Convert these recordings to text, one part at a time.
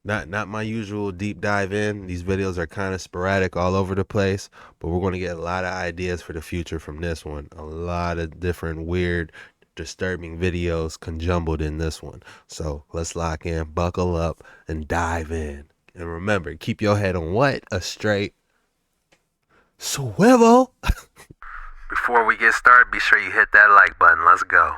Not my usual deep dive in. These videos are kind of sporadic all over the place, but we're going to get a lot of ideas for the future from this one. A lot of different weird, disturbing videos conjumbled in this one. So let's lock in, buckle up, and dive in. And remember, keep your head on what? A straight swivel. Before we get started, be sure you hit that like button. Let's go.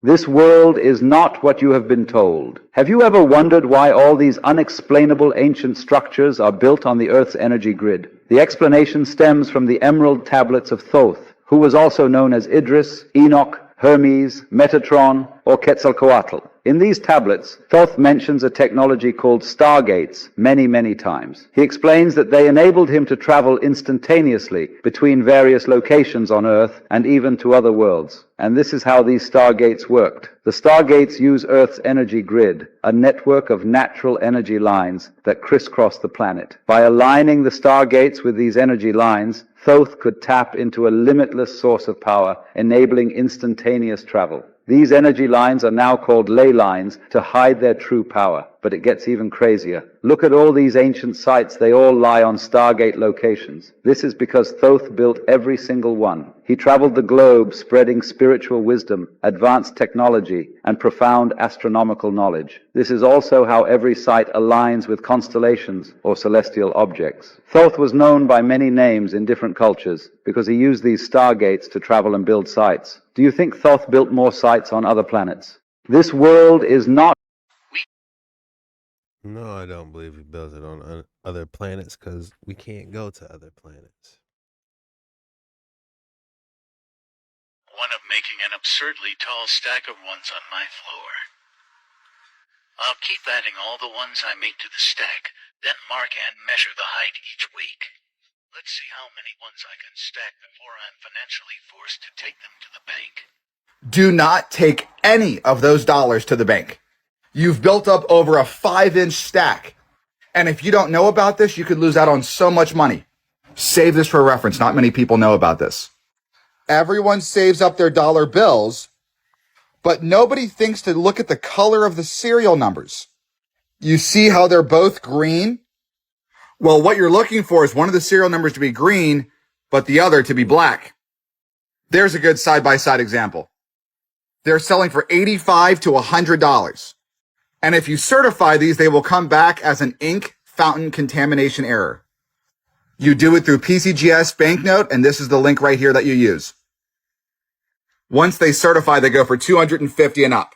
This world is not what you have been told. Have you ever wondered why all these unexplainable ancient structures are built on the Earth's energy grid? The explanation stems from the emerald tablets of Thoth, who was also known as Idris, Enoch, Hermes, Metatron, or Quetzalcoatl. In these tablets, Thoth mentions a technology called stargates many, many times. He explains that they enabled him to travel instantaneously between various locations on Earth and even to other worlds. And this is how these stargates worked. The stargates use Earth's energy grid, a network of natural energy lines that crisscross the planet. By aligning the stargates with these energy lines, Thoth could tap into a limitless source of power, enabling instantaneous travel. These energy lines are now called ley lines to hide their true power. But it gets even crazier. Look at all these ancient sites. They all lie on stargate locations. This is because Thoth built every single one. He traveled the globe spreading spiritual wisdom, advanced technology, and profound astronomical knowledge. This is also how every site aligns with constellations or celestial objects. Thoth was known by many names in different cultures because he used these stargates to travel and build sites. Do you think Thoth built more sites on other planets? This world is not... No, I don't believe he built it on other planets because we can't go to other planets. One of making an absurdly tall stack of ones on my floor. I'll keep adding all the ones I make to the stack, then mark and measure the height each week. Let's see how many ones I can stack before I'm financially forced to take them to the bank. Do not take any of those dollars to the bank. You've built up over a 5-inch stack. And if you don't know about this, you could lose out on so much money. Save this for reference. Not many people know about this. Everyone saves up their dollar bills, but nobody thinks to look at the color of the serial numbers. You see how they're both green? Well, what you're looking for is one of the serial numbers to be green, but the other to be black. There's a good side-by-side example. They're selling for $85 to $100. And if you certify these, they will come back as an ink fountain contamination error. You do it through PCGS Banknote, and this is the link right here that you use. Once they certify, they go for $250 and up.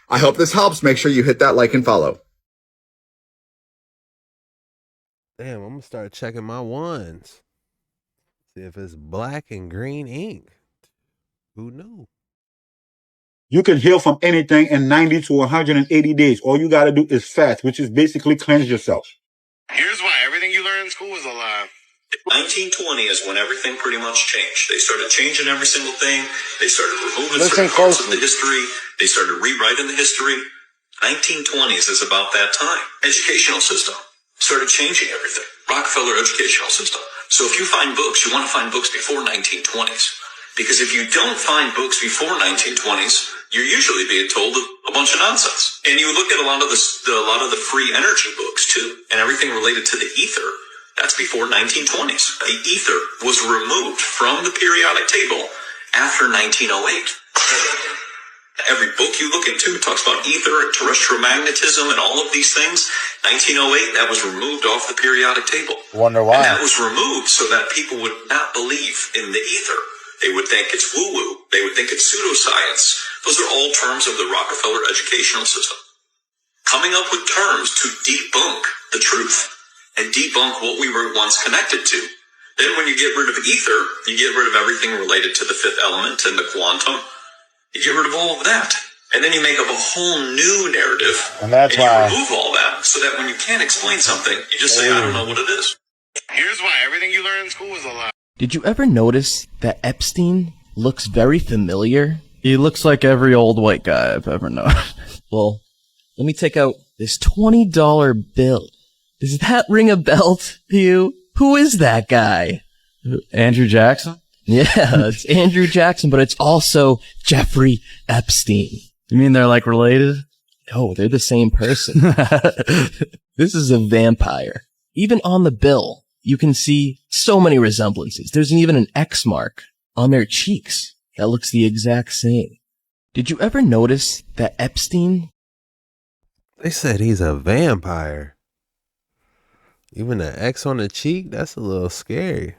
I hope this helps. Make sure you hit that like and follow. Damn, I'm gonna start checking my ones. See if it's black and green ink. Who knew? You can heal from anything in 90 to 180 days. All you got to do is fast, which is basically cleanse yourself. Here's why everything you learn in school is a lie. 1920 is when everything pretty much changed. They started changing every single thing. They started removing Listen certain parts of closely. the history. They started rewriting the history. 1920s is about that time. Educational system started changing everything. Rockefeller educational system. So if you find books, you want to find books before 1920s. Because if you don't find books before 1920s, you're usually being told a bunch of nonsense. And you look at a lot of the free energy books too, and everything related to the ether. That's before 1920s. The ether was removed from the periodic table after 1908. Every book you look into talks about ether and terrestrial magnetism and all of these things. 1908, that was removed off the periodic table. Wonder why. And that was removed so that people would not believe in the ether. They would think it's woo-woo. They would think it's pseudoscience. Those are all terms of the Rockefeller educational system. Coming up with terms to debunk the truth and debunk what we were once connected to. Then when you get rid of ether, you get rid of everything related to the fifth element and the quantum. You get rid of all of that. And then you make up a whole new narrative. And that's you why. remove all that so that when you can't explain something, you just say, I don't know what it is. Here's why everything you learn in school is a lie. Did you ever notice that Epstein looks very familiar? He looks like every old white guy I've ever known. Well, let me take out this $20 bill. Does that ring a bell to you? Who is that guy? Andrew Jackson? Yeah, it's Andrew Jackson, but it's also Jeffrey Epstein. You mean they're like related? No, they're the same person. This is a vampire. Even on the bill, you can see so many resemblances. There's even an X mark on their cheeks that looks the exact same. Did you ever notice that Epstein? They said he's a vampire. Even an X on the cheek? That's a little scary.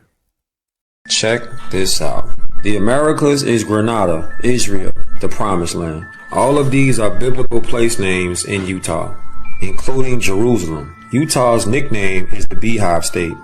Check this out. The Americas is Grenada, Israel, the Promised Land. All of these are biblical place names in Utah, including Jerusalem. Utah's nickname is the Beehive State.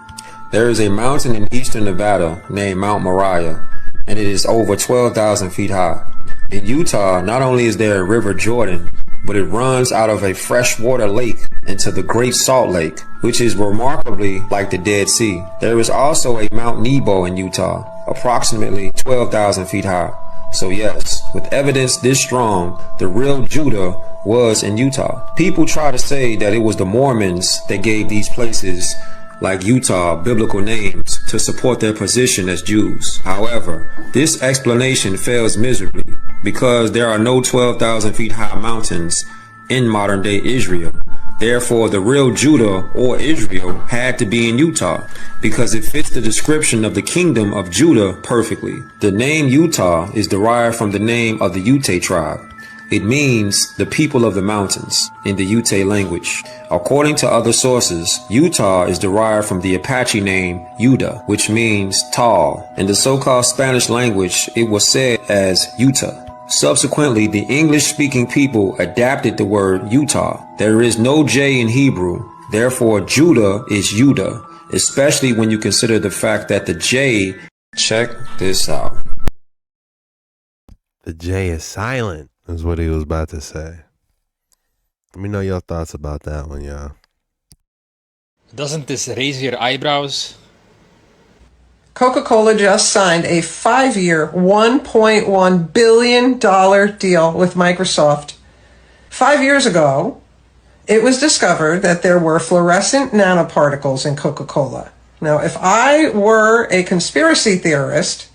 There is a mountain in eastern Nevada named Mount Moriah, and it is over 12,000 feet high. In Utah, not only is there a River Jordan, but it runs out of a freshwater lake into the Great Salt Lake, which is remarkably like the Dead Sea. There is also a Mount Nebo in Utah, approximately 12,000 feet high. So yes, with evidence this strong, the real Judah was in Utah. People try to say that it was the Mormons that gave these places like Utah biblical names to support their position as Jews. However, this explanation fails miserably because there are no 12,000 feet high mountains in modern day Israel. Therefore, the real Judah or Israel had to be in Utah because it fits the description of the kingdom of Judah perfectly. The name Utah is derived from the name of the Ute tribe. It means the people of the mountains in the Ute language. According to other sources, Utah is derived from the Apache name Yuda, which means tall. In the so-called Spanish language, it was said as Utah. Subsequently, the English-speaking people adapted the word Utah. There is no J in Hebrew, therefore Judah is Yuda, especially when you consider the fact that the J, check this out. The J is silent, is what he was about to say. Let me know your thoughts about that one, y'all. Doesn't this raise your eyebrows? Coca-Cola just signed a 5-year, $1.1 billion deal with Microsoft. 5 years ago, it was discovered that there were fluorescent nanoparticles in Coca-Cola. Now, if I were a conspiracy theorist,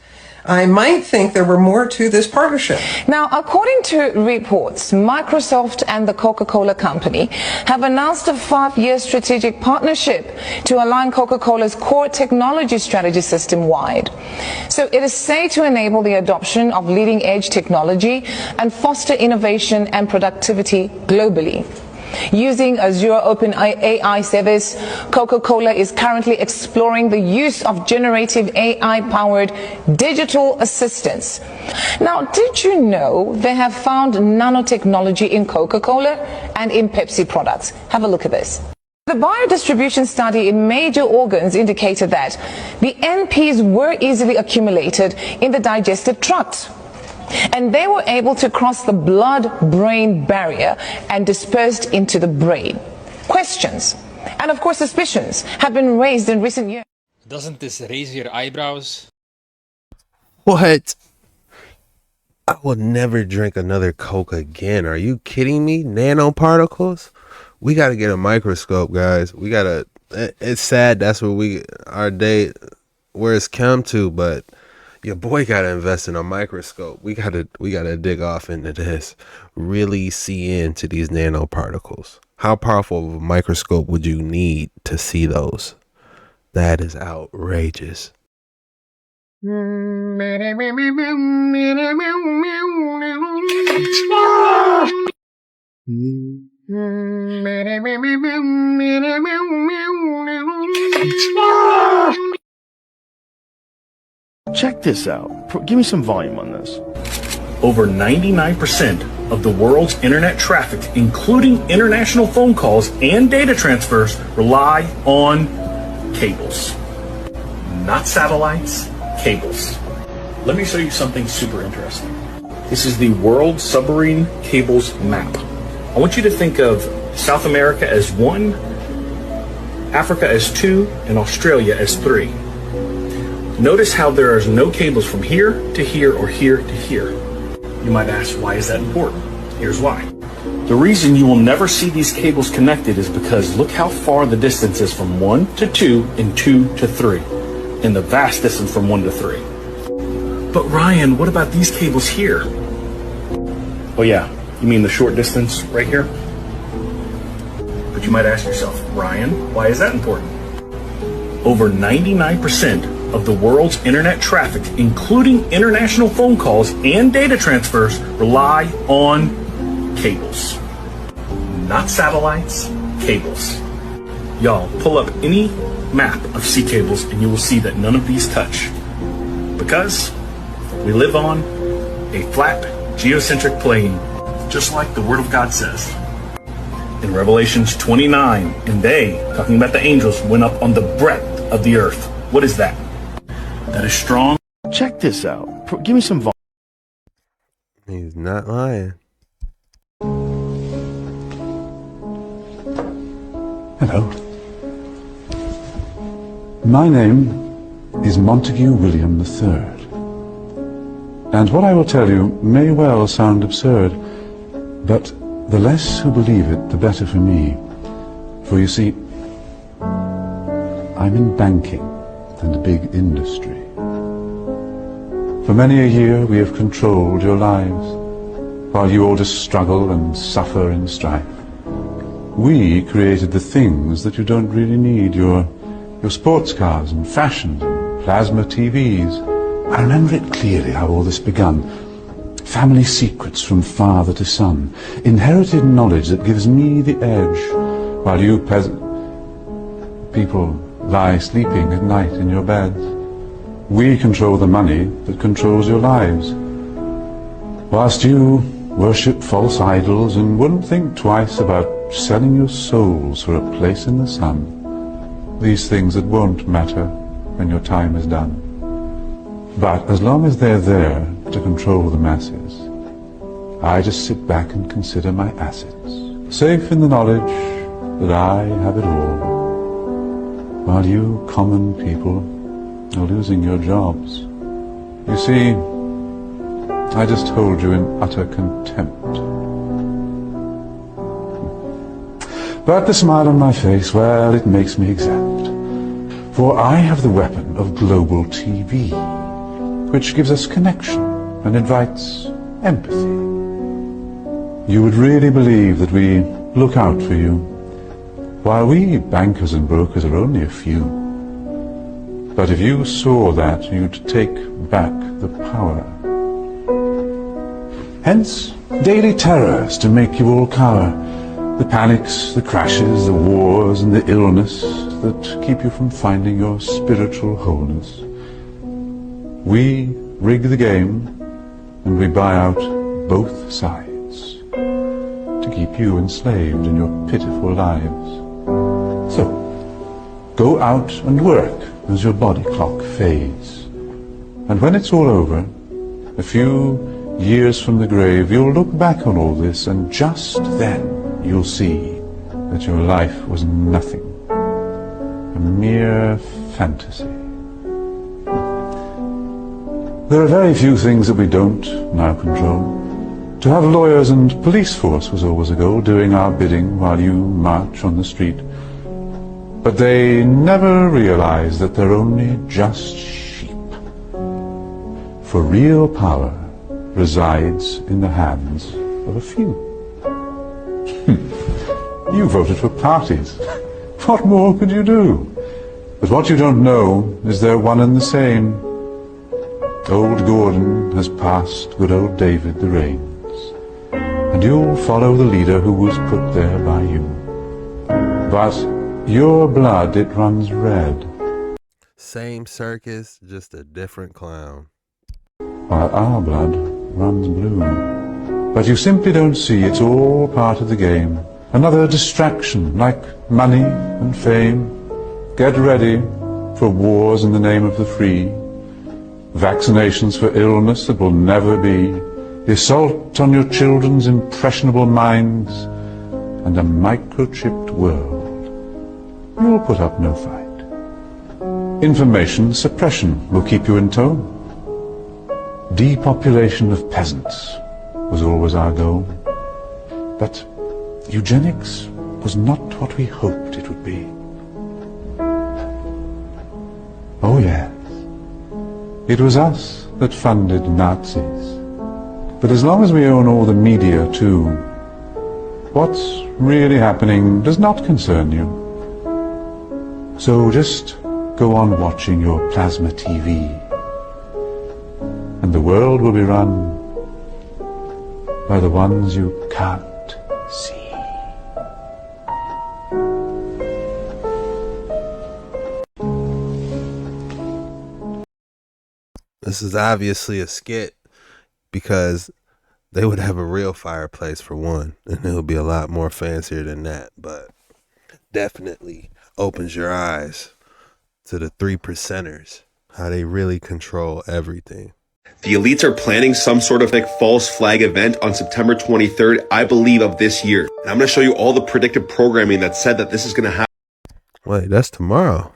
I might think there were more to this partnership. Now, according to reports, Microsoft and the Coca-Cola Company have announced a 5-year strategic partnership to align Coca-Cola's core technology strategy system-wide. So it is said to enable the adoption of leading-edge technology and foster innovation and productivity globally. Using Azure OpenAI service, Coca-Cola is currently exploring the use of generative AI-powered digital assistants. Now, did you know they have found nanotechnology in Coca-Cola and in Pepsi products? Have a look at this. The biodistribution study in major organs indicated that the NPs were easily accumulated in the digestive tract, and they were able to cross the blood-brain barrier and dispersed into the brain. Questions, and of course suspicions, have been raised in recent years. Doesn't this raise your eyebrows? What? I will never drink another Coke again. Are you kidding me? Nanoparticles? We got to get a microscope, guys. We got to... It's sad that's where our day, where it's come to, but... Your boy gotta invest in a microscope. We gotta dig off into this. Really see into these nanoparticles. How powerful of a microscope would you need to see those? That is outrageous. Check this out. Give me some volume on this. Over 99% of the world's internet traffic, including international phone calls and data transfers, rely on cables. Not satellites, cables. Let me show you something super interesting. This is the World Submarine Cables Map. I want you to think of South America as 1, Africa as 2, and Australia as 3. Notice how there are no cables from here to here or here to here. You might ask, why is that important? Here's why. The reason you will never see these cables connected is because look how far the distance is from 1 to 2 and 2 to 3, and the vast distance from 1 to 3. But Ryan, what about these cables here? Oh yeah, you mean the short distance right here? But you might ask yourself, Ryan, why is that important? Over 99% of the world's internet traffic, including international phone calls and data transfers, rely on cables. Not satellites, cables. Y'all, pull up any map of sea cables and you will see that none of these touch. Because we live on a flat, geocentric plane, just like the Word of God says. In Revelations 29, and they, talking about the angels, went up on the breadth of the earth. What is that? That is strong. Check this out. Give me some volume. He's not lying. Hello. My name is Montague William III. And what I will tell you may well sound absurd, but the less who believe it, the better for me. For you see, I'm in banking and a big industry. For many a year we have controlled your lives, while you all just struggle and suffer in strife. We created the things that you don't really need, your sports cars and fashions and plasma TVs. I remember it clearly how all this begun. Family secrets from father to son, inherited knowledge that gives me the edge, while you people lie sleeping at night in your beds. We control the money that controls your lives, whilst you worship false idols and wouldn't think twice about selling your souls for a place in the sun. These things that won't matter when your time is done. But as long as they're there to control the masses, I just sit back and consider my assets, safe in the knowledge that I have it all, while you common people are losing your jobs. You see, I just hold you in utter contempt. But the smile on my face, well, it makes me exempt. For I have the weapon of global TV, which gives us connection and invites empathy. You would really believe that we look out for you, while we bankers and brokers are only a few. But if you saw that, you'd take back the power. Hence, daily terrors to make you all cower. The panics, the crashes, the wars, and the illness that keep you from finding your spiritual wholeness. We rig the game, and we buy out both sides to keep you enslaved in your pitiful lives. So, go out and work as your body clock fades. And when it's all over, a few years from the grave, you'll look back on all this, and just then you'll see that your life was nothing, a mere fantasy. There are very few things that we don't now control. To have lawyers and police force was always a goal, doing our bidding while you march on the street. But they never realize that they're only just sheep. For real power resides in the hands of a few. You voted for parties. What more could you do? But what you don't know is they're one and the same. Old Gordon has passed good old David the reins, and you'll follow the leader who was put there by you. But your blood, it runs red. Same circus, just a different clown. While our blood runs blue. But you simply don't see it's all part of the game. Another distraction, like money and fame. Get ready for wars in the name of the free. Vaccinations for illness that will never be. The assault on your children's impressionable minds. And a microchipped world. You'll put up no fight. Information suppression will keep you in tow. Depopulation of peasants was always our goal. But eugenics was not what we hoped it would be. Oh yes, it was us that funded Nazis. But as long as we own all the media too, what's really happening does not concern you. So just go on watching your plasma TV, and the world will be run by the ones you can't see. This is obviously a skit because they would have a real fireplace for one, and it would be a lot more fancier than that, but definitely opens your eyes to the 3%ers, how they really control everything. The elites are planning some sort of like false flag event on September 23rd, I believe, of this year. And I'm going to show you all the predictive programming that said that this is going to happen. Wait, that's tomorrow.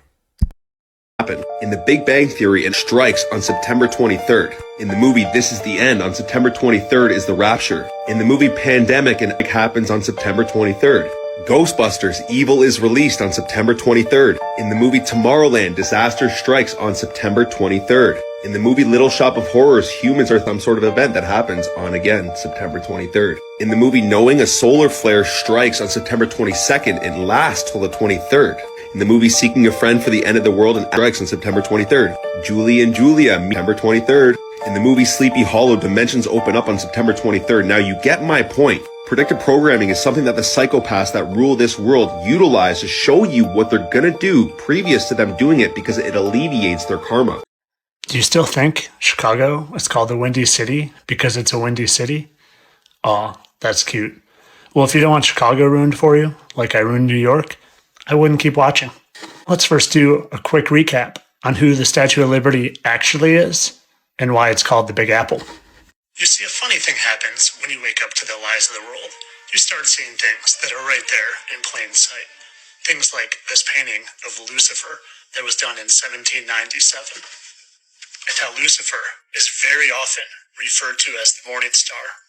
In the Big Bang Theory, it strikes on September 23rd. In the movie This Is the End, on September 23rd is the rapture. In the movie Pandemic, it happens on September 23rd. Ghostbusters, Evil is released on September 23rd. In the movie Tomorrowland, disaster strikes on September 23rd. In the movie Little Shop of Horrors, humans are some sort of event that happens on, again, September 23rd. In the movie Knowing, a solar flare strikes on September 22nd and lasts till the 23rd. In the movie Seeking a Friend for the End of the World, and strikes on September 23rd. Julie and Julia, September 23rd. In the movie Sleepy Hollow, dimensions open up on September 23rd. Now you get my point. Predictive programming is something that the psychopaths that rule this world utilize to show you what they're gonna do previous to them doing it because it alleviates their karma. Do you still think Chicago is called the Windy City because it's a windy city? Aw, that's cute. Well, if you don't want Chicago ruined for you, like I ruined New York, I wouldn't keep watching. Let's first do a quick recap on who the Statue of Liberty actually is and why it's called the Big Apple. You see, a funny thing happens when you wake up to the lies of the world. You start seeing things that are right there in plain sight. Things like this painting of Lucifer that was done in 1797. And how Lucifer is very often referred to as the morning star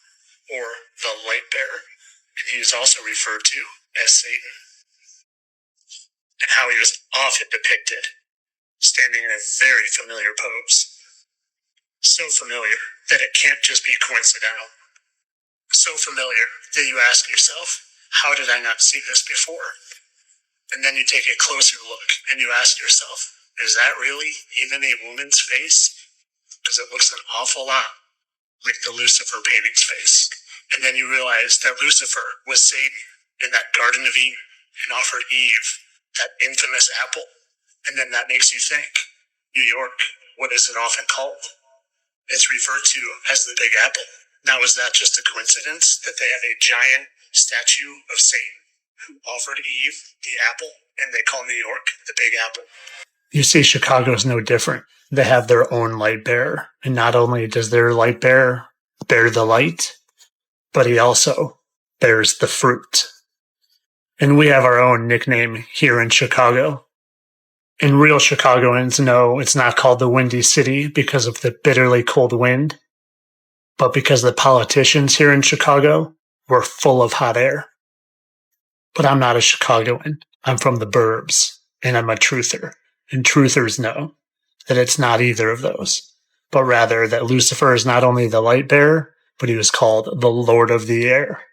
or the light bearer. And he is also referred to as Satan. And how he was often depicted standing in a very familiar pose. So familiar that it can't just be coincidental. So familiar that you ask yourself, how did I not see this before? And then you take a closer look and you ask yourself, is that really even a woman's face? Because it looks an awful lot like the Lucifer painting's face. And then you realize that Lucifer was Satan in that Garden of Eden and offered Eve that infamous apple. And then that makes you think, New York, what is it often called? It's referred to as the Big Apple. Now, is that just a coincidence that they have a giant statue of Satan who offered Eve the apple and they call New York the Big Apple? You see, Chicago is no different. They have their own light bearer. And not only does their light bearer bear the light, but he also bears the fruit. And we have our own nickname here in Chicago. And real Chicagoans know it's not called the Windy City because of the bitterly cold wind, but because the politicians here in Chicago were full of hot air. But I'm not a Chicagoan. I'm from the burbs, and I'm a truther. And truthers know that it's not either of those, but rather that Lucifer is not only the light bearer, but he was called the Lord of the Air.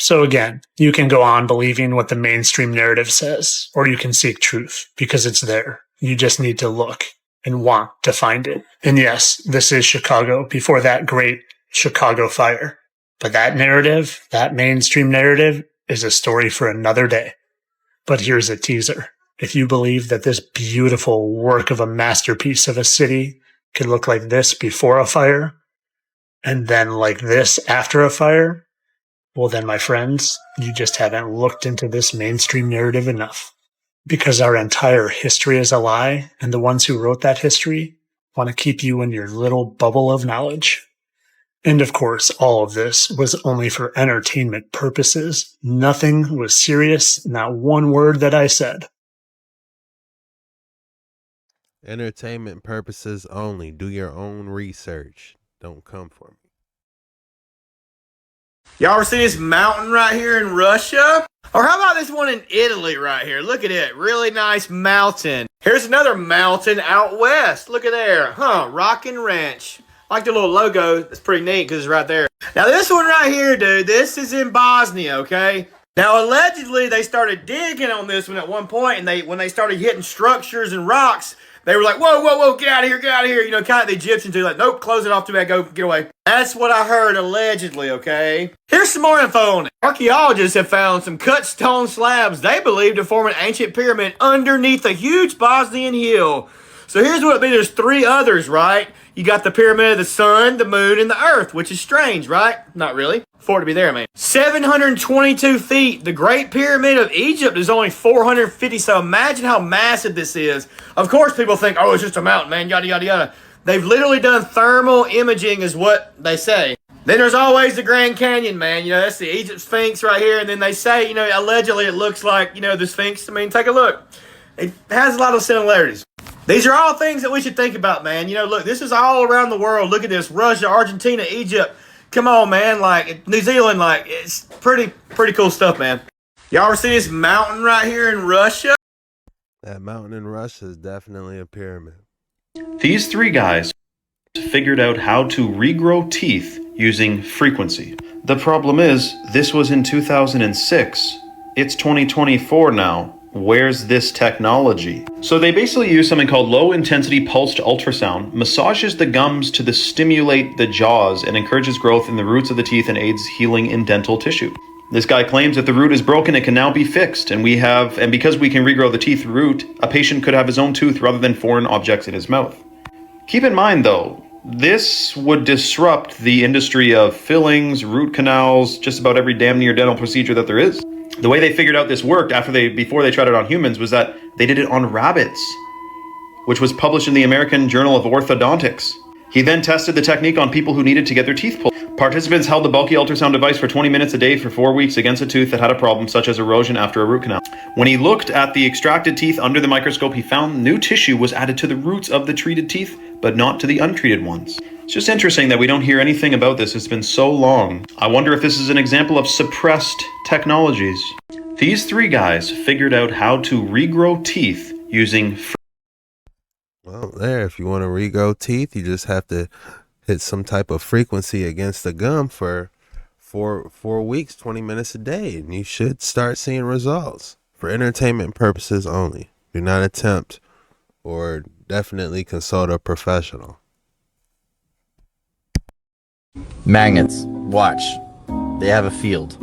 So again, you can go on believing what the mainstream narrative says, or you can seek truth because it's there. You just need to look and want to find it. And yes, this is Chicago before that great Chicago fire. But that narrative, that mainstream narrative, is a story for another day. But here's a teaser. If you believe that this beautiful work of a masterpiece of a city could look like this before a fire, and then like this after a fire, well then, my friends, you just haven't looked into this mainstream narrative enough. Because our entire history is a lie, and the ones who wrote that history want to keep you in your little bubble of knowledge. And of course, all of this was only for entertainment purposes. Nothing was serious, not one word that I said. Entertainment purposes only. Do your own research. Don't come for me. Y'all ever see this mountain right here in Russia? Or how about this one in Italy right here? Look at it. Really nice mountain. Here's another mountain out west. Look at there. Rock and Ranch. I like the little logo. It's pretty neat because it's right there. Now this one right here, dude, this is in Bosnia, okay? Now allegedly they started digging on this one at one point, and when they started hitting structures and rocks, they were like, whoa, whoa, whoa, get out of here, get out of here. You know, kind of the Egyptians do, like, nope, close it off, too bad, go, get away. That's what I heard, allegedly, okay? Here's some more info on it. Archaeologists have found some cut stone slabs they believe to form an ancient pyramid underneath a huge Bosnian hill. So here's what it means. There's three others, right? You got the pyramid of the sun, the moon, and the earth, which is strange, right? Not really. For it to be there, man. 722 feet. The Great Pyramid of Egypt is only 450, so imagine how massive this is. Of course, people think, oh, it's just a mountain, man, yada, yada, yada. They've literally done thermal imaging is what they say. Then there's always the Grand Canyon, man. You know, that's the Egypt Sphinx right here. And then they say, you know, allegedly it looks like, you know, the Sphinx. I mean, take a look. It has a lot of similarities. These are all things that we should think about, man. You know, look, this is all around the world. Look at this. Russia, Argentina, Egypt. Come on, man. Like, New Zealand, like, it's pretty cool stuff, man. Y'all ever see this mountain right here in Russia? That mountain in Russia is definitely a pyramid. These three guys figured out how to regrow teeth using frequency. The problem is, this was in 2006. It's 2024 now. Where's this technology? So they basically use something called low-intensity pulsed ultrasound, massages the gums to stimulate the jaws, and encourages growth in the roots of the teeth and aids healing in dental tissue. This guy claims if the root is broken, it can now be fixed, and because we can regrow the teeth root, a patient could have his own tooth rather than foreign objects in his mouth. Keep in mind, though, this would disrupt the industry of fillings, root canals, just about every damn near dental procedure that there is. The way they figured out this worked before they tried it on humans was that they did it on rabbits, which was published in the American Journal of Orthodontics. He then tested the technique on people who needed to get their teeth pulled. Participants held the bulky ultrasound device for 20 minutes a day for 4 weeks against a tooth that had a problem, such as erosion after a root canal. When he looked at the extracted teeth under the microscope, he found new tissue was added to the roots of the treated teeth, but not to the untreated ones. It's just interesting that we don't hear anything about this. It's been so long. I wonder if this is an example of suppressed technologies. These three guys figured out how to regrow teeth using... Well, there, if you want to regrow teeth, you just have to hit some type of frequency against the gum for 4 weeks, 20 minutes a day, and you should start seeing results. For entertainment purposes only. Do not attempt or definitely consult a professional. Magnets. Watch. They have a field.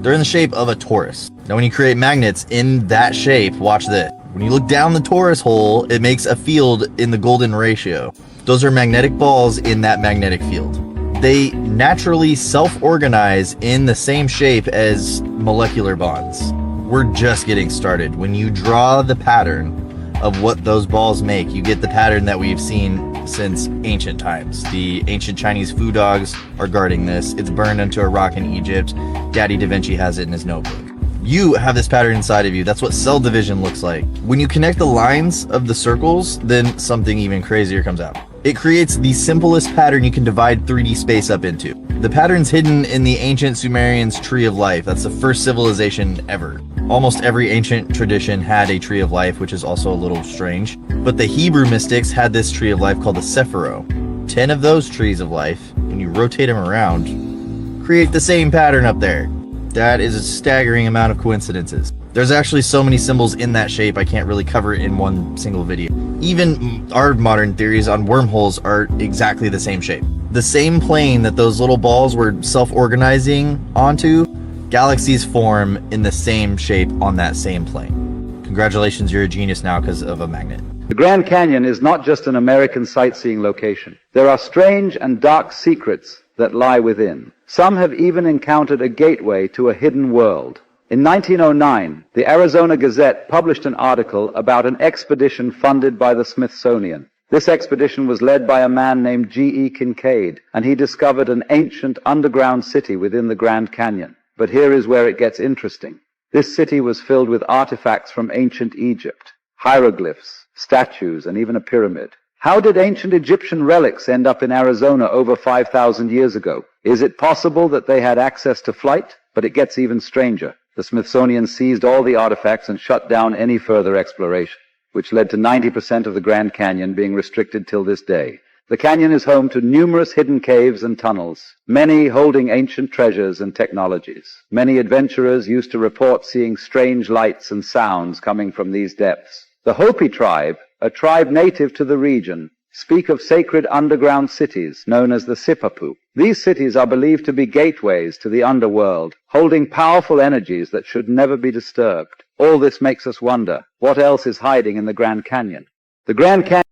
They're in the shape of a torus. Now when you create magnets in that shape, watch this. When you look down the torus hole, it makes a field in the golden ratio. Those are magnetic balls in that magnetic field. They naturally self-organize in the same shape as molecular bonds. We're just getting started. When you draw the pattern of what those balls make, you get the pattern that we've seen since ancient times. The ancient Chinese food dogs are guarding this. It's burned into a rock in Egypt. Daddy Da Vinci has it in his notebook. You have this pattern inside of you. That's what cell division looks like. When you connect the lines of the circles, then something even crazier comes out. It creates the simplest pattern you can divide 3D space up into. The pattern's hidden in the ancient Sumerians' Tree of Life. That's the first civilization ever. Almost every ancient tradition had a Tree of Life, which is also a little strange. But the Hebrew mystics had this Tree of Life called the Sephiro. 10 of those trees of life, when you rotate them around, create the same pattern up there. That is a staggering amount of coincidences. There's actually so many symbols in that shape I can't really cover it in one single video. Even our modern theories on wormholes are exactly the same shape. The same plane that those little balls were self-organizing onto, galaxies form in the same shape on that same plane. Congratulations, you're a genius now because of a magnet. The Grand Canyon is not just an American sightseeing location. There are strange and dark secrets that lie within. Some have even encountered a gateway to a hidden world. In 1909, the Arizona Gazette published an article about an expedition funded by the Smithsonian. This expedition was led by a man named G.E. Kincaid, and he discovered an ancient underground city within the Grand Canyon. But here is where it gets interesting. This city was filled with artifacts from ancient Egypt, hieroglyphs, statues, and even a pyramid. How did ancient Egyptian relics end up in Arizona over 5,000 years ago? Is it possible that they had access to flight? But it gets even stranger. The Smithsonian seized all the artifacts and shut down any further exploration, which led to 90% of the Grand Canyon being restricted till this day. The canyon is home to numerous hidden caves and tunnels, many holding ancient treasures and technologies. Many adventurers used to report seeing strange lights and sounds coming from these depths. The Hopi tribe, a tribe native to the region, speak of sacred underground cities known as the Sipapu. These cities are believed to be gateways to the underworld, holding powerful energies that should never be disturbed. All this makes us wonder, what else is hiding in the Grand Canyon? The Grand Canyon.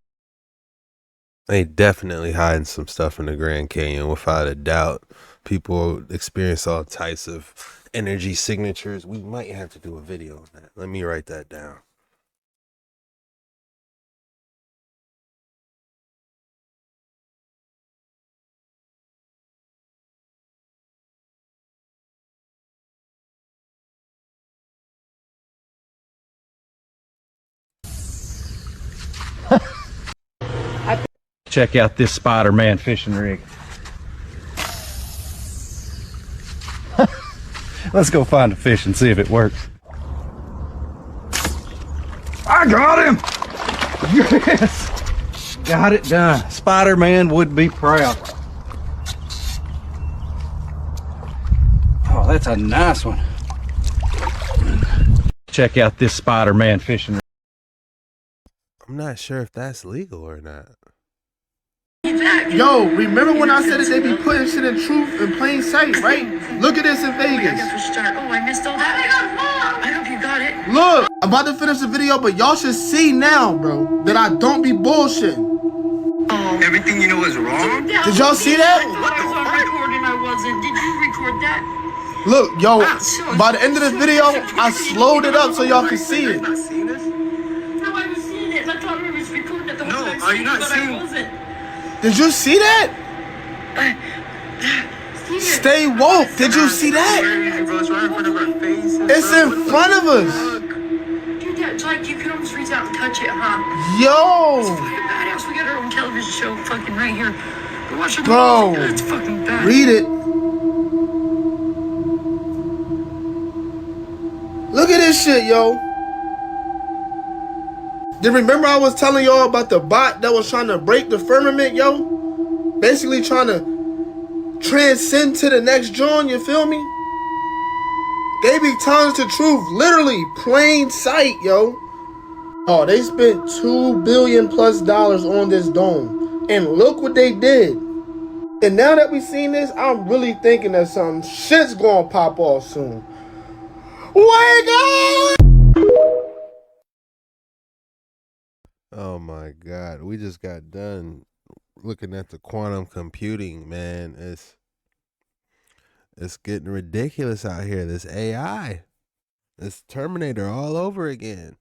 They definitely hiding some stuff in the Grand Canyon, without a doubt. People experience all types of energy signatures. We might have to do a video on that. Let me write that down. Check out this Spider-Man fishing rig. Let's go find a fish and see if it works. I got him! Yes! Got it done. Spider-Man would be proud. Oh, that's a nice one. Check out this Spider-Man fishing rig. I'm not sure if that's legal or not. Yo, remember when I said that they be putting shit in truth in plain sight, right? Look at this in Vegas. Oh, I missed all that. I hope you got it. Look, I'm about to finish the video, but y'all should see now, bro, that I don't be bullshitting. Oh. Everything you know is wrong? Did y'all see that? I thought I was recording, I wasn't. Did you record that? Look, yo, by the end of the video, I slowed it up so y'all can see it. No, I was seeing it. I thought I was recording it the whole time. No, are you not but seeing I wasn't. Did you see that? Stay woke. Did you see that? It's in front of us. Dude, that's like you can almost reach out and touch it, huh? Yo. It's fucking badass. We got our own television show fucking right here. Go watch it. Bro, It's fucking bad. read it. Look at this shit, yo. Then remember I was telling y'all about the bot that was trying to break the firmament, yo? Basically trying to transcend to the next joint, you feel me? They be telling us the truth, literally, plain sight, yo. Oh, they spent $2 billion plus on this dome. And look what they did. And now that we seen this, I'm really thinking that some shit's gonna pop off soon. Wake up! Oh my God. We just got done looking at the quantum computing, man. It's getting ridiculous out here. This AI. It's Terminator all over again.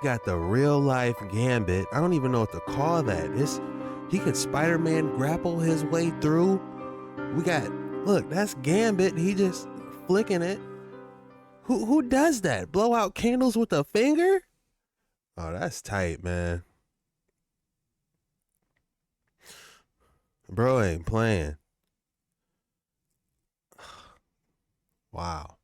got the real life Gambit. I don't even know what to call that. He could Spider-Man grapple his way through. We got, look, that's Gambit. He just flicking it. Who does that? Blow out candles with a finger? Oh, that's tight, man. Bro ain't playing. Wow.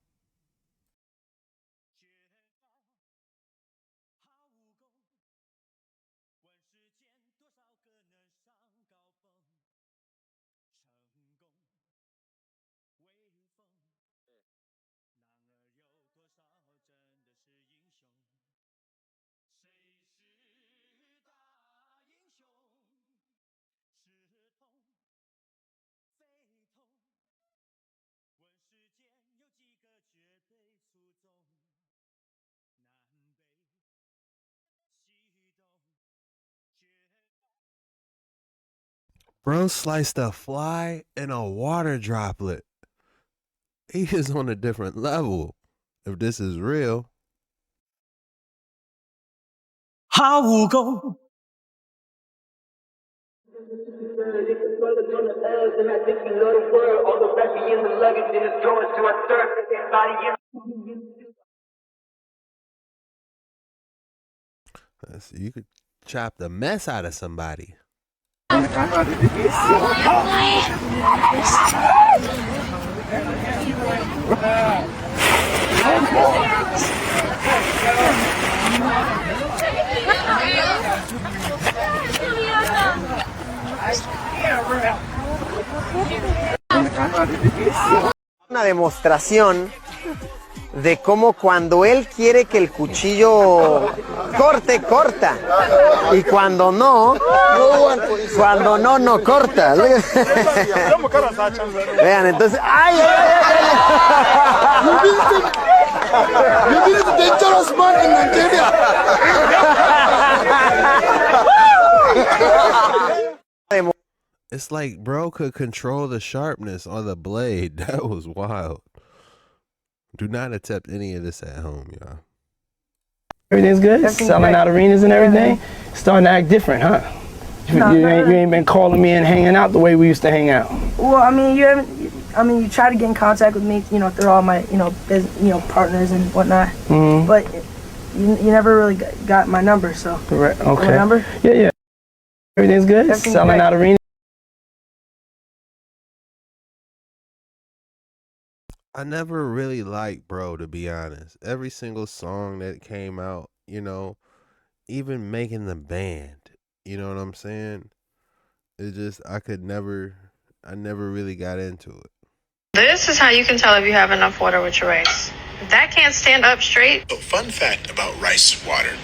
Bro sliced a fly and a water droplet. He is on a different level. If this is real. How will go? Let's see, you could chop the mess out of somebody. Una demostración de cómo cuando él quiere que el cuchillo corte, corta. Y cuando no corta. Vean, entonces, ¡ay! You did the dangerous man in Nigeria. It's like bro could control the sharpness on the blade. That was wild. Do not attempt any of this at home, y'all. Everything's good? Selling out arenas and everything? Starting to act different, huh? You ain't been calling me and hanging out the way we used to hang out. Well, I mean, you try to get in contact with me, through all my, partners and whatnot. Mm-hmm. But you never really got my number, so. Right. Okay. My number? Yeah. Everything's good? Selling out arenas? I never really liked bro, to be honest. Every single song that came out, even making the band, you know what I'm saying? It just, I never really got into it. This is how you can tell if you have enough water with your rice. If that can't stand up straight. So fun fact about rice water.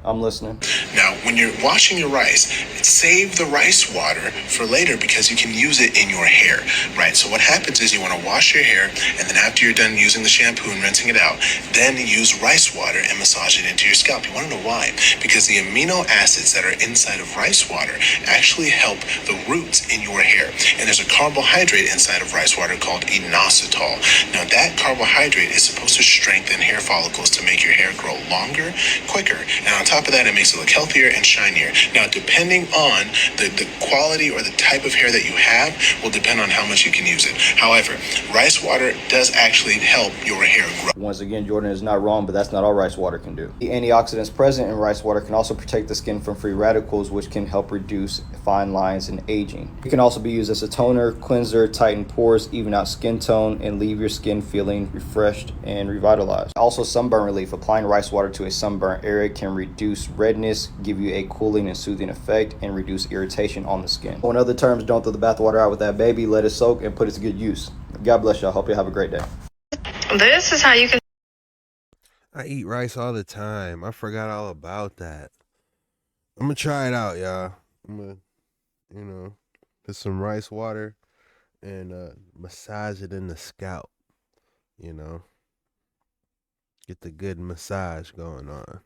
I'm listening. Now, when you're washing your rice, save the rice water for later because you can use it in your hair, right? So what happens is you want to wash your hair, and then after you're done using the shampoo and rinsing it out, then use rice water and massage it into your scalp. You want to know why? Because the amino acids that are inside of rice water actually help the roots in your hair. And there's a carbohydrate inside of rice water called inositol. Now, that carbohydrate is supposed to strengthen hair follicles to make your hair grow longer, quicker, and on top of that, it makes it look healthier and shinier. Now, depending on the quality or the type of hair that you have will depend on how much you can use it. However, rice water does actually help your hair grow. Once again, Jordan is not wrong, but that's not all rice water can do. The antioxidants present in rice water can also protect the skin from free radicals, which can help reduce fine lines and aging. It can also be used as a toner, cleanser, tighten pores, even out skin tone, and leave your skin feeling refreshed and revitalized. Also, sunburn relief. Applying rice water to a sunburn area can reduce redness, give you a cooling and soothing effect, and reduce irritation on the skin. In other terms, don't throw the bathwater out with that baby. Let it soak and put it to good use. God bless y'all. Hope you have a great day. This is how you can. I eat rice all the time. I forgot all about that. I'm gonna try it out, y'all. I'm gonna, put some rice water and massage it in the scalp. Get the good massage going on.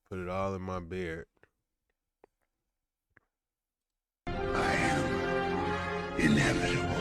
Put it all in my beard. I am inevitable.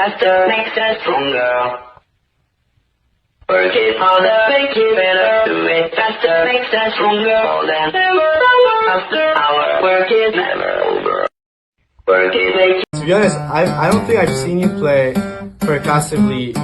faster makes us stronger. Work it harder, make it better. Do it faster makes us stronger. More than after hour. Work is never over. Work it make. To be honest, I don't think I've seen you play percussively.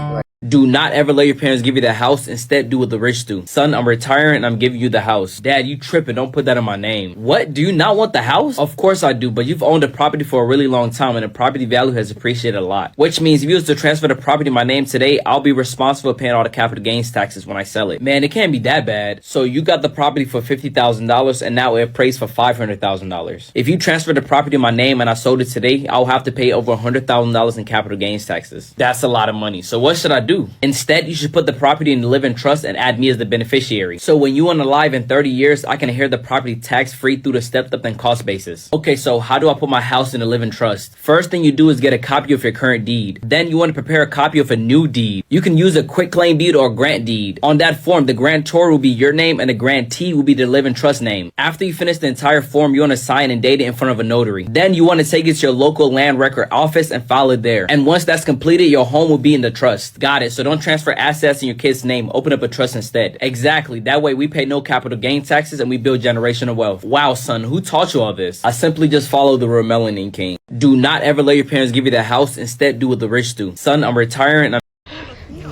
Do not ever let your parents give you the house. Instead, do what the rich do. Son, I'm retiring and I'm giving you the house. Dad, you tripping. Don't put that in my name. What? Do you not want the house? Of course I do, but you've owned the property for a really long time and the property value has appreciated a lot. Which means if you was to transfer the property in my name today, I'll be responsible for paying all the capital gains taxes when I sell it. Man, it can't be that bad. So you got the property for $50,000 and now it appraised for $500,000. If you transfer the property in my name and I sold it today, I'll have to pay over $100,000 in capital gains taxes. That's a lot of money. So what should I do? Instead, you should put the property in the living trust and add me as the beneficiary. So when you unalive in 30 years, I can inherit the property tax-free through the stepped-up and cost basis. Okay, so how do I put my house in the living trust? First thing you do is get a copy of your current deed. Then you want to prepare a copy of a new deed. You can use a quitclaim deed or a grant deed. On that form, the grantor will be your name and the grantee will be the living trust name. After you finish the entire form, you want to sign and date it in front of a notary. Then you want to take it to your local land record office and file it there. And once that's completed, your home will be in the trust. Got it. So don't transfer assets in your kid's name. Open up a trust instead. Exactly. That way we pay no capital gain taxes and we build generational wealth. Wow, son, who taught you all this? I simply just follow the Melanin King. Do not ever let your parents give you the house. Instead, do what the rich do. Son, I'm retiring.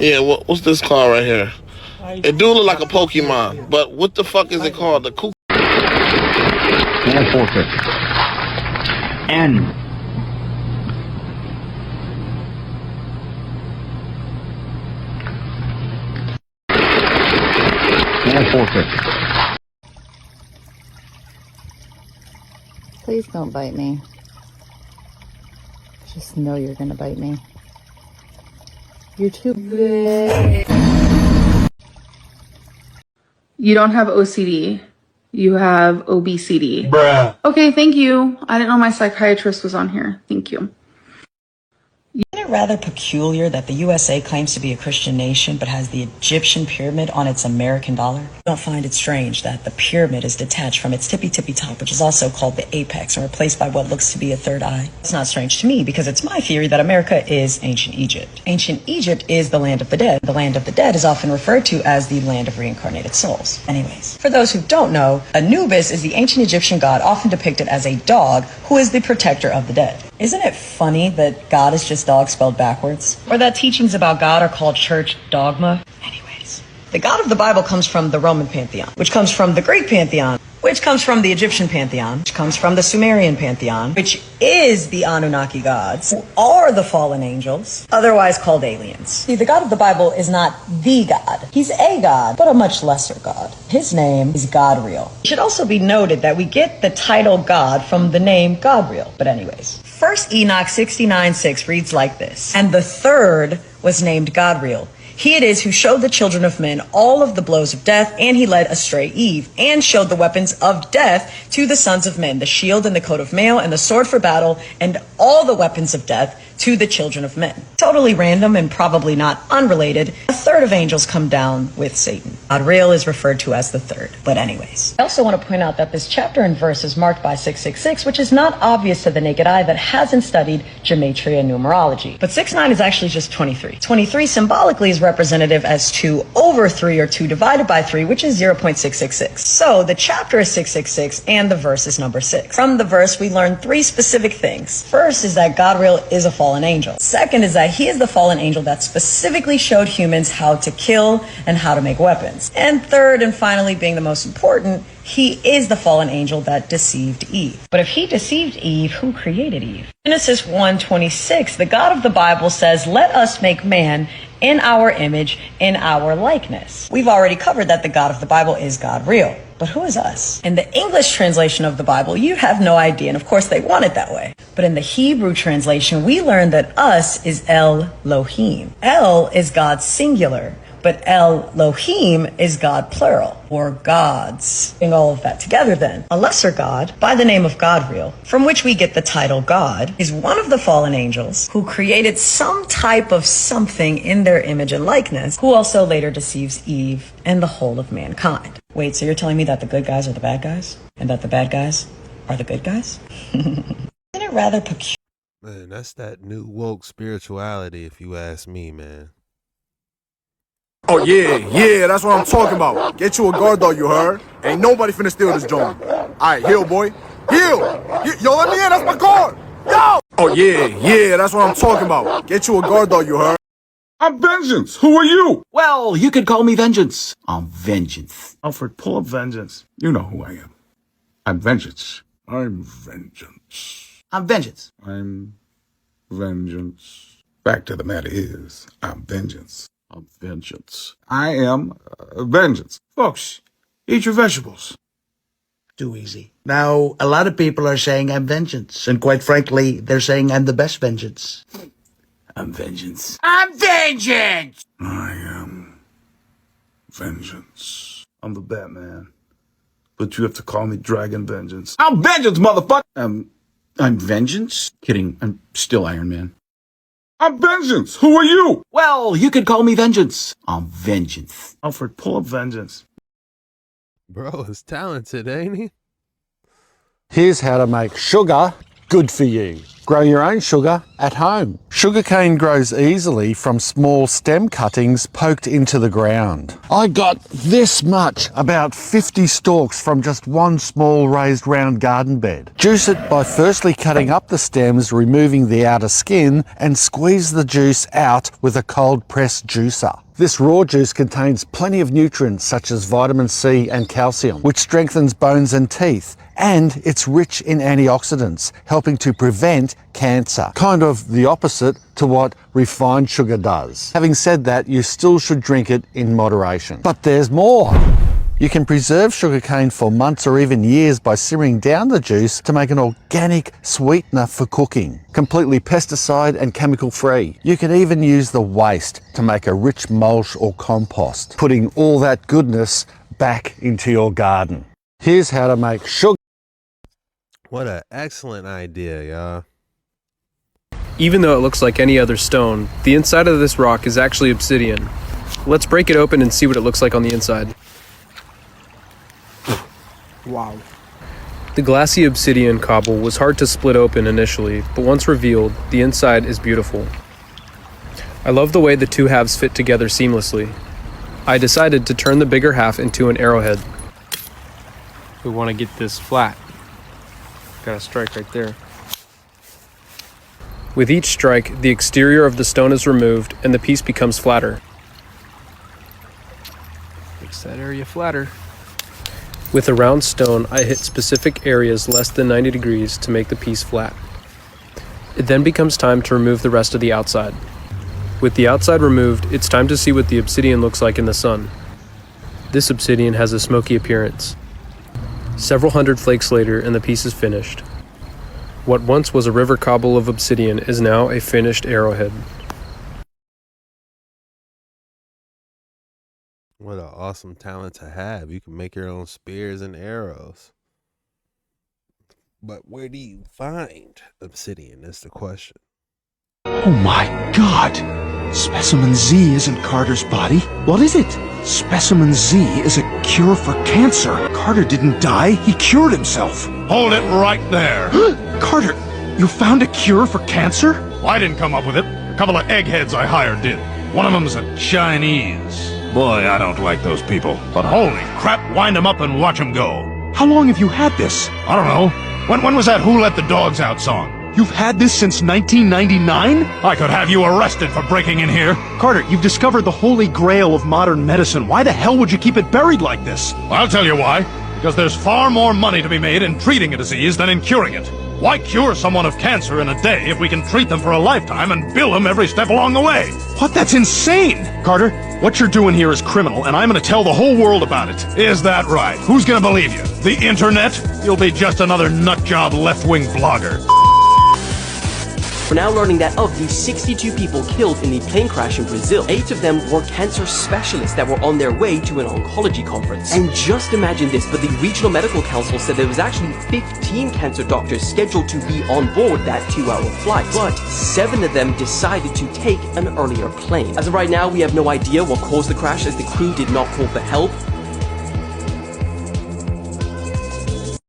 Yeah, what's this car right here? It do look like a Pokemon, but what the fuck is it called? The Kook. And 450. N. And 450. Please don't bite me. Just know you're gonna bite me. You're too big. You don't have OCD. You have obesity. Bruh. Okay, thank you. I didn't know my psychiatrist was on here. Thank you. Isn't it rather peculiar that the USA claims to be a Christian nation but has the Egyptian pyramid on its American dollar? You don't find it strange that the pyramid is detached from its tippy top, which is also called the apex, and replaced by what looks to be a third eye? It's not strange to me because it's my theory that America is ancient Egypt. Ancient Egypt is the land of the dead. The land of the dead is often referred to as the land of reincarnated souls. Anyways, for those who don't know, Anubis is the ancient Egyptian god often depicted as a dog who is the protector of the dead. Isn't it funny that God is just dog spelled backwards? Or that teachings about God are called church dogma? Anyways, the God of the Bible comes from the Roman pantheon, which comes from the Greek pantheon, which comes from the Egyptian pantheon, which comes from the Sumerian pantheon, which is the Anunnaki gods, who are the fallen angels, otherwise called aliens. See, the God of the Bible is not the God. He's a God, but a much lesser God. His name is Godreal. It should also be noted that we get the title God from the name Godreal. But anyways, 1 Enoch 69:6 reads like this: And the third was named Godreal. He it is who showed the children of men all of the blows of death, and he led astray Eve, and showed the weapons of death to the sons of men, the shield and the coat of mail, and the sword for battle, and all the weapons of death to the children of men. Totally random and probably not unrelated, a third of angels come down with Satan. Godreal is referred to as the third. But anyways, I also want to point out that this chapter and verse is marked by 666, which is not obvious to the naked eye that hasn't studied gematria and numerology. But 69 is actually just 23. 23 symbolically is representative as 2 over 3, or 2 divided by 3, which is 0.666. So the chapter is 666 and the verse is number 6. From the verse, we learn 3 specific things. First is that Godreal is a fallen angel. Second is that he is the fallen angel that specifically showed humans how to kill and how to make weapons. And third, and finally being the most important, he is the fallen angel that deceived Eve. But if he deceived Eve, who created Eve? Genesis 1:26, the God of the Bible says, "Let us make man in our image, in our likeness." We've already covered that the God of the Bible is Godreal. But who is us? In the English translation of the Bible, you have no idea, and of course they want it that way. But in the Hebrew translation, we learn that us is Elohim. El is God singular, but Elohim is God plural, or gods. Putting all of that together then, a lesser god by the name of Godreal, from which we get the title God, is one of the fallen angels who created some type of something in their image and likeness, who also later deceives Eve and the whole of mankind. Wait, so you're telling me that the good guys are the bad guys? And that the bad guys are the good guys? Isn't it rather peculiar? Man, that's that new woke spirituality, if you ask me, man. Oh yeah, that's what I'm talking about. Get you a guard dog, you heard? Ain't nobody finna steal this joint. Alright, heal, boy. Heal! Yo, let me in, that's my guard! Yo! Oh yeah, that's what I'm talking about. Get you a guard dog, you heard? I'm Vengeance. Who are you? Well, you could call me Vengeance. I'm Vengeance. Alfred, pull up Vengeance. You know who I am. I'm Vengeance. I'm Vengeance. I'm Vengeance. I'm Vengeance. Fact of the matter is, I'm Vengeance. I'm Vengeance. I am Vengeance. Folks, eat your vegetables. Too easy. Now, a lot of people are saying I'm Vengeance, and quite frankly, they're saying I'm the best Vengeance. I'm Vengeance. I'm Vengeance! I am Vengeance. I'm the Batman. But you have to call me Dragon Vengeance. I'm Vengeance, motherfucker! I'm Vengeance? Kidding, I'm still Iron Man. I'm Vengeance! Who are you? Well, you could call me Vengeance. I'm Vengeance. Alfred, pull up Vengeance. Bro is talented, ain't he? Here's how to make sugar good for you. Grow your own sugar at home. Sugarcane grows easily from small stem cuttings poked into the ground. I got this much, about 50 stalks from just one small raised round garden bed. Juice it by firstly cutting up the stems, removing the outer skin, and squeeze the juice out with a cold press juicer. This raw juice contains plenty of nutrients such as vitamin C and calcium, which strengthens bones and teeth, and it's rich in antioxidants, helping to prevent cancer. Kind of the opposite to what refined sugar does. Having said that, you still should drink it in moderation. But there's more. You can preserve sugarcane for months or even years by simmering down the juice to make an organic sweetener for cooking, completely pesticide and chemical free. You can even use the waste to make a rich mulch or compost, putting all that goodness back into your garden. Here's how to make sugar. What an excellent idea, y'all. Even though it looks like any other stone, the inside of this rock is actually obsidian. Let's break it open and see what it looks like on the inside. Wow. The glassy obsidian cobble was hard to split open initially, but once revealed, the inside is beautiful. I love the way the two halves fit together seamlessly. I decided to turn the bigger half into an arrowhead. We want to get this flat. Got a strike right there. With each strike, the exterior of the stone is removed and the piece becomes flatter. Makes that area flatter. With a round stone, I hit specific areas less than 90 degrees to make the piece flat. It then becomes time to remove the rest of the outside. With the outside removed, it's time to see what the obsidian looks like in the sun. This obsidian has a smoky appearance. Several hundred flakes later and the piece is finished. What once was a river cobble of obsidian is now a finished arrowhead. What an awesome talent to have. You can make your own spears and arrows. But where do you find obsidian is the question. Oh my God! Specimen Z isn't Carter's body. What is it? Specimen Z is a cure for cancer. Carter didn't die, he cured himself. Hold it right there. Carter, you found a cure for cancer? Well, I didn't come up with it. A couple of eggheads I hired did. One of them's a Chinese. Boy, I don't like those people. But holy crap, wind them up and watch them go. How long have you had this? I don't know. When was that Who Let the Dogs Out song? You've had this since 1999? I could have you arrested for breaking in here. Carter, you've discovered the holy grail of modern medicine. Why the hell would you keep it buried like this? I'll tell you why. Because there's far more money to be made in treating a disease than in curing it. Why cure someone of cancer in a day if we can treat them for a lifetime and bill them every step along the way? What? That's insane! Carter, what you're doing here is criminal, and I'm gonna tell the whole world about it. Is that right? Who's gonna believe you? The internet? You'll be just another nutjob left-wing blogger. We're now learning that of the 62 people killed in the plane crash in Brazil, 8 of them were cancer specialists that were on their way to an oncology conference. And just imagine this, but the Regional Medical Council said there was actually 15 cancer doctors scheduled to be on board that 2-hour flight. But 7 of them decided to take an earlier plane. As of right now, we have no idea what caused the crash as the crew did not call for help.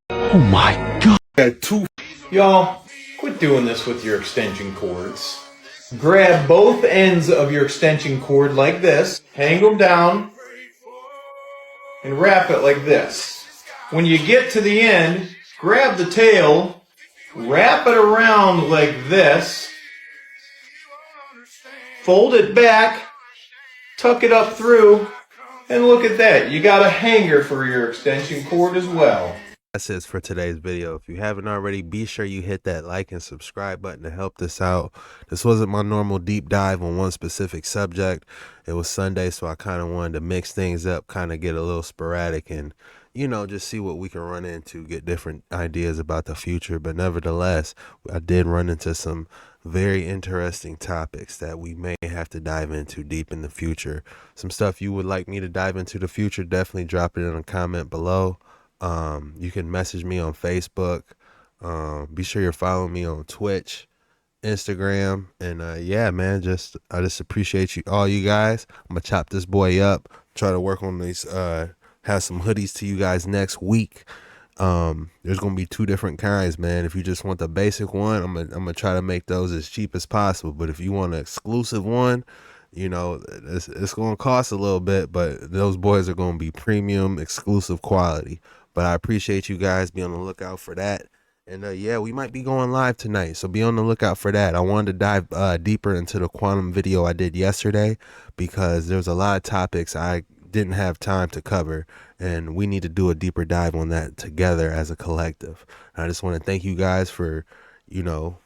Oh my God. Y'all, quit doing this with your extension cords. Grab both ends of your extension cord like this, hang them down, and wrap it like this. When you get to the end, grab the tail, wrap it around like this, fold it back, tuck it up through, and look at that. You got a hanger for your extension cord as well. That's it for today's video. If you haven't already, be sure you hit that like and subscribe button to help this out. This wasn't my normal deep dive on one specific subject. It was Sunday, so I kind of wanted to mix things up, kind of get a little sporadic and, you know, just see what we can run into, get different ideas about the future. But nevertheless, I did run into some very interesting topics that we may have to dive into deep in the future. Some stuff you would like me to dive into the future, definitely drop it in a comment below. You can message me on Facebook. Be sure you're following me on Twitch, Instagram, and yeah, man, I just appreciate you, all you guys. I'm gonna chop this boy up, try to work on these, have some hoodies to you guys next week. There's gonna be 2 different kinds, man. If you just want the basic one, I'm gonna try to make those as cheap as possible. But if you want an exclusive one, you know, it's gonna cost a little bit, but those boys are gonna be premium, exclusive quality. But I appreciate you guys. Be on the lookout for that. And yeah, we might be going live tonight, so be on the lookout for that. I wanted to dive deeper into the quantum video I did yesterday because there's a lot of topics I didn't have time to cover, and we need to do a deeper dive on that together as a collective. And I just want to thank you guys for, you know,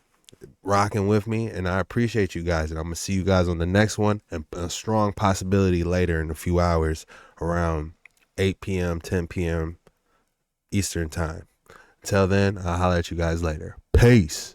rocking with me, and I appreciate you guys, and I'm gonna see you guys on the next one, and a strong possibility later in a few hours around 8 p.m. 10 p.m. Eastern time. Until then, I'll holler at you guys later. Peace.